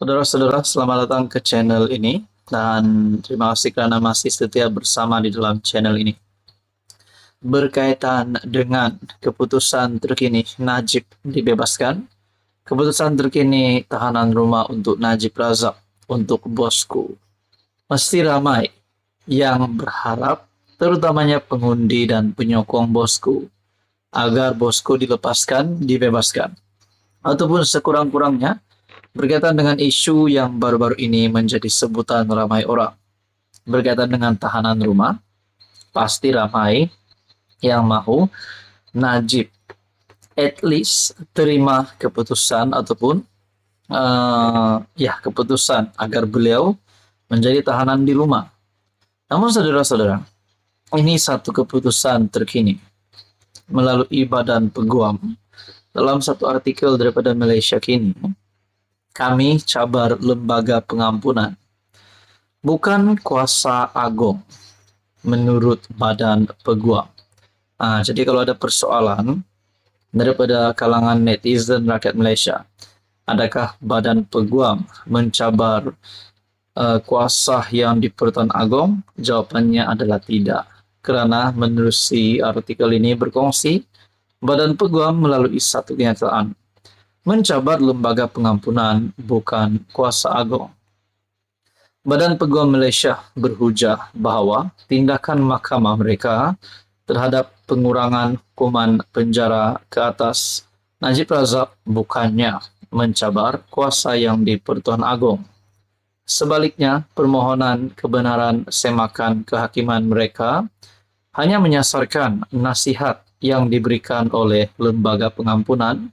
Saudara-saudara, selamat datang ke channel ini dan terima kasih karena masih setia bersama di dalam channel ini. Berkaitan dengan keputusan terkini Najib dibebaskan, keputusan terkini tahanan rumah untuk Najib Razak untuk bosku. Mesti ramai yang berharap, terutamanya pengundi dan penyokong bosku, agar bosku dibebaskan. Ataupun sekurang-kurangnya, berkaitan dengan isu yang baru-baru ini menjadi sebutan ramai orang. Berkaitan dengan tahanan rumah, pasti ramai yang mau Najib at least terima keputusan ataupun keputusan agar beliau menjadi tahanan di rumah. Namun saudara-saudara, ini satu keputusan terkini melalui Badan Peguam dalam satu artikel daripada Malaysia Kini. Kami cabar lembaga pengampunan, bukan kuasa agung, menurut Badan Peguam. Jadi kalau ada persoalan daripada kalangan netizen rakyat Malaysia, adakah Badan Peguam mencabar kuasa yang di Pertuan Agong? Jawapannya adalah tidak. Kerana menerusi artikel ini berkongsi, Badan Peguam melalui satu kenyataan mencabar lembaga pengampunan bukan kuasa agung. Badan Peguam Malaysia berhujah bahawa tindakan mahkamah mereka terhadap pengurangan hukuman penjara ke atas Najib Razak bukannya mencabar kuasa yang di Pertuan Agong. Sebaliknya, permohonan kebenaran semakan kehakiman mereka hanya menyasarkan nasihat yang diberikan oleh lembaga pengampunan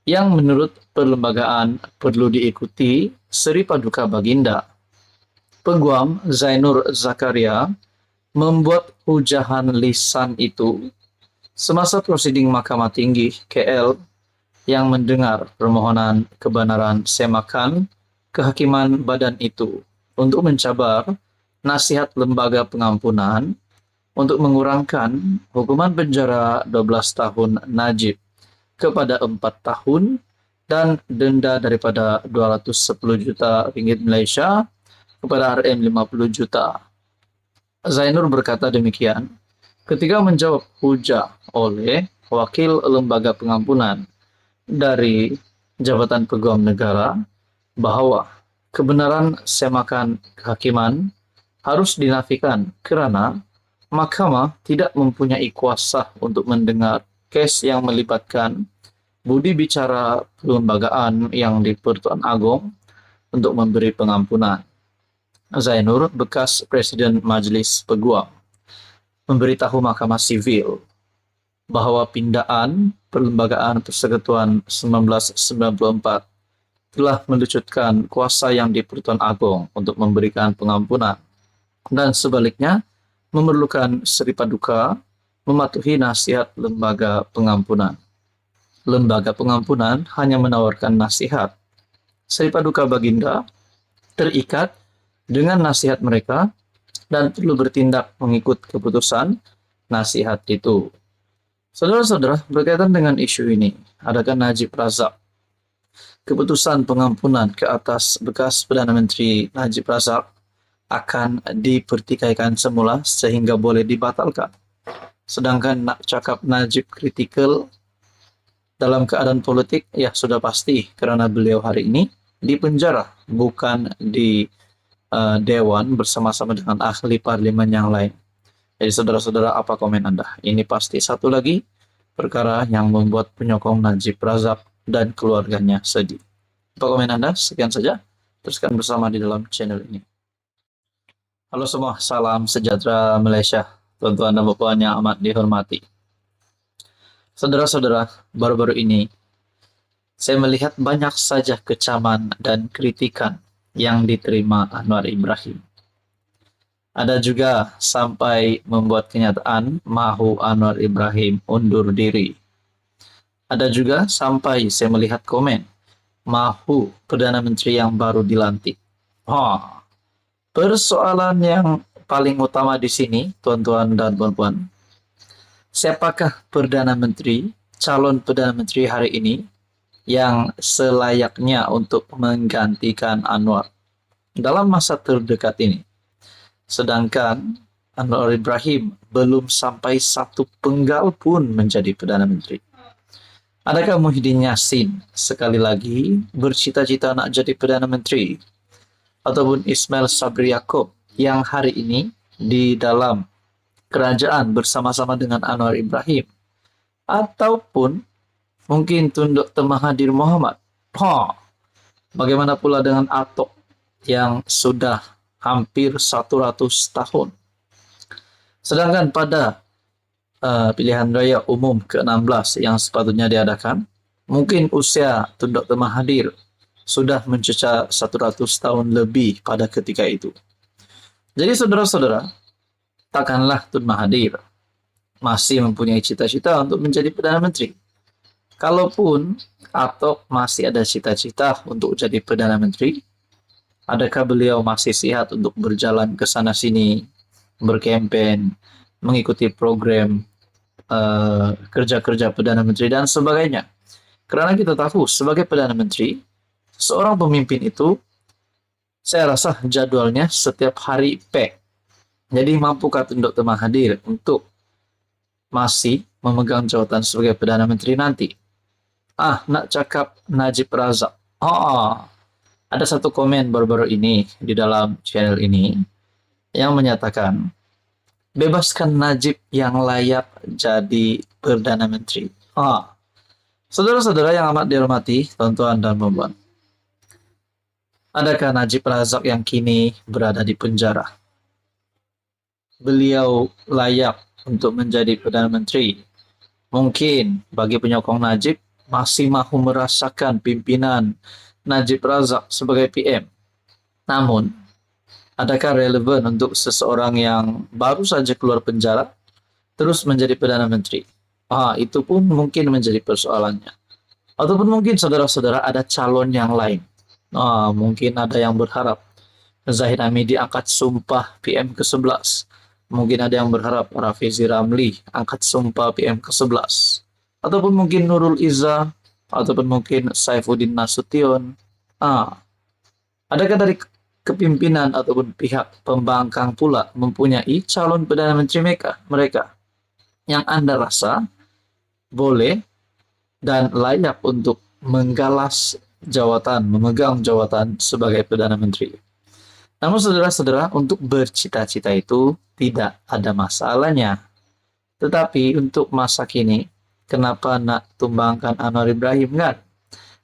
yang menurut perlembagaan perlu diikuti Seri Paduka Baginda. Peguam Zainur Zakaria membuat hujahan lisan itu semasa prosiding Mahkamah Tinggi KL yang mendengar permohonan kebenaran semakan kehakiman badan itu untuk mencabar nasihat lembaga pengampunan untuk mengurangkan hukuman penjara 12 tahun Najib kepada 4 tahun dan denda daripada 210 juta ringgit Malaysia kepada RM 50 juta. Zainur berkata demikian ketika menjawab hujah oleh wakil lembaga pengampunan dari Jabatan Peguam Negara bahawa kebenaran semakan kehakiman harus dinafikan kerana mahkamah tidak mempunyai kuasa untuk mendengar kes yang melibatkan budi bicara perlembagaan yang di Pertuan Agong untuk memberi pengampunan. Zainur, bekas Presiden Majlis Peguam, memberitahu Mahkamah Sivil bahawa pindaan Perlembagaan Persekutuan 1994 telah melucutkan kuasa yang di Pertuan Agong untuk memberikan pengampunan dan sebaliknya memerlukan Seri Paduka mematuhi nasihat lembaga pengampunan. Lembaga pengampunan hanya menawarkan nasihat. Seri Paduka Baginda terikat dengan nasihat mereka dan perlu bertindak mengikut keputusan nasihat itu. Saudara-saudara, berkaitan dengan isu ini, adakah Najib Razak keputusan pengampunan ke atas bekas Perdana Menteri Najib Razak akan dipertikaikan semula sehingga boleh dibatalkan? Sedangkan nak cakap Najib kritikal dalam keadaan politik, ya sudah pasti kerana beliau hari ini di penjara, bukan di Dewan bersama-sama dengan ahli parlimen yang lain. Jadi saudara-saudara, apa komen anda? Ini pasti satu lagi perkara yang membuat penyokong Najib Razak dan keluarganya sedih. Apa komen anda? Sekian saja. Teruskan bersama di dalam channel ini. Halo semua, salam sejahtera Malaysia. Tuan-tuan dan puan yang amat dihormati. Saudara-saudara, baru-baru ini saya melihat banyak saja kecaman dan kritikan yang diterima Anwar Ibrahim. Ada juga sampai membuat kenyataan mahu Anwar Ibrahim undur diri. Ada juga sampai saya melihat komen mahu Perdana Menteri yang baru dilantik. Persoalan yang paling utama di sini, tuan-tuan dan puan-puan, siapakah Perdana Menteri, calon Perdana Menteri hari ini yang selayaknya untuk menggantikan Anwar dalam masa terdekat ini. Sedangkan Anwar Ibrahim belum sampai satu penggal pun menjadi Perdana Menteri. Adakah Muhyiddin Yassin sekali lagi bercita-cita nak jadi Perdana Menteri? Ataupun Ismail Sabri Yaakob yang hari ini di dalam kerajaan bersama-sama dengan Anwar Ibrahim? Ataupun mungkin Tun Dr. Mahathir Mohamad? Bagaimana pula dengan Atok yang sudah hampir 100 tahun? Sedangkan pada pilihan raya umum ke-16 yang sepatutnya diadakan, mungkin usia Tun Dr. Mahathir sudah mencecah 100 tahun lebih pada ketika itu. Jadi saudara-saudara, takkanlah Tun Mahathir masih mempunyai cita-cita untuk menjadi Perdana Menteri. Kalaupun Atok masih ada cita-cita untuk jadi Perdana Menteri, adakah beliau masih sihat untuk berjalan ke sana-sini, berkempen, mengikuti program kerja-kerja Perdana Menteri dan sebagainya? Karena kita tahu sebagai Perdana Menteri, seorang pemimpin itu saya rasa jadwalnya setiap hari pack. Jadi mampukah Tun Dr. Mahathir untuk masih memegang jawatan sebagai Perdana Menteri nanti? Nak cakap Najib Razak. Ada satu komen baru-baru ini di dalam channel ini yang menyatakan, bebaskan Najib yang layak jadi Perdana Menteri. Saudara-saudara yang amat dihormati, tuan-tuan dan puan-puan, adakah Najib Razak yang kini berada di penjara beliau layak untuk menjadi Perdana Menteri? Mungkin bagi penyokong Najib masih mahu merasakan pimpinan Najib Razak sebagai PM. Namun, adakah relevan untuk seseorang yang baru saja keluar penjara terus menjadi Perdana Menteri? Itu pun mungkin menjadi persoalannya. Ataupun mungkin saudara-saudara ada calon yang lain. Mungkin ada yang berharap Zahid Hamidi angkat sumpah PM ke-11. Mungkin ada yang berharap Rafizi Ramli angkat sumpah PM ke-11. Ataupun mungkin Nurul Izzah, ataupun mungkin Saifuddin Nasution. Adakah dari kepimpinan ataupun pihak pembangkang pula mempunyai calon Perdana Menteri mereka yang Anda rasa boleh dan layak untuk menggalas jawatan, memegang jawatan sebagai Perdana Menteri? Namun saudara-saudara, untuk bercita-cita itu tidak ada masalahnya. Tetapi untuk masa kini, kenapa nak tumbangkan Anwar Ibrahim kan?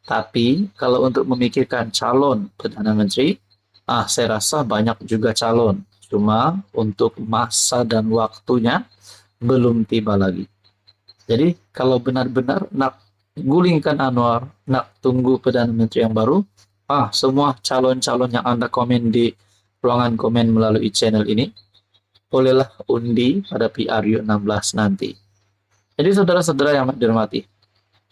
Tapi kalau untuk memikirkan calon Perdana Menteri, saya rasa banyak juga calon. Cuma untuk masa dan waktunya belum tiba lagi. Jadi kalau benar-benar nak gulingkan Anwar, nak tunggu Perdana Menteri yang baru, semua calon-calon yang Anda komen di ruangan komen melalui channel ini, bolehlah undi pada PRU 16 nanti. Jadi saudara-saudara yang amat dihormati,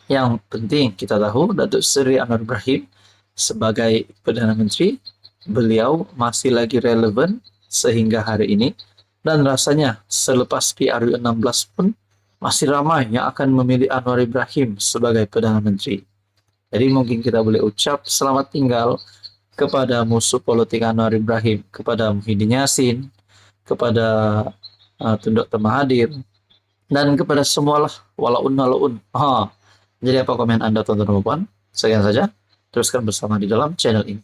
yang penting kita tahu Datuk Seri Anwar Ibrahim sebagai Perdana Menteri, beliau masih lagi relevan sehingga hari ini, dan rasanya selepas PRU 16 pun masih ramai yang akan memilih Anwar Ibrahim sebagai Perdana Menteri. Jadi mungkin kita boleh ucap selamat tinggal kepada musuh politik Anwar Ibrahim, kepada Muhyiddin Yassin, kepada Tun Dr. Mahathir, dan kepada semualah walaun. Jadi apa komen Anda, tuan-tuan dan puan? Sekian saja, teruskan bersama di dalam channel ini.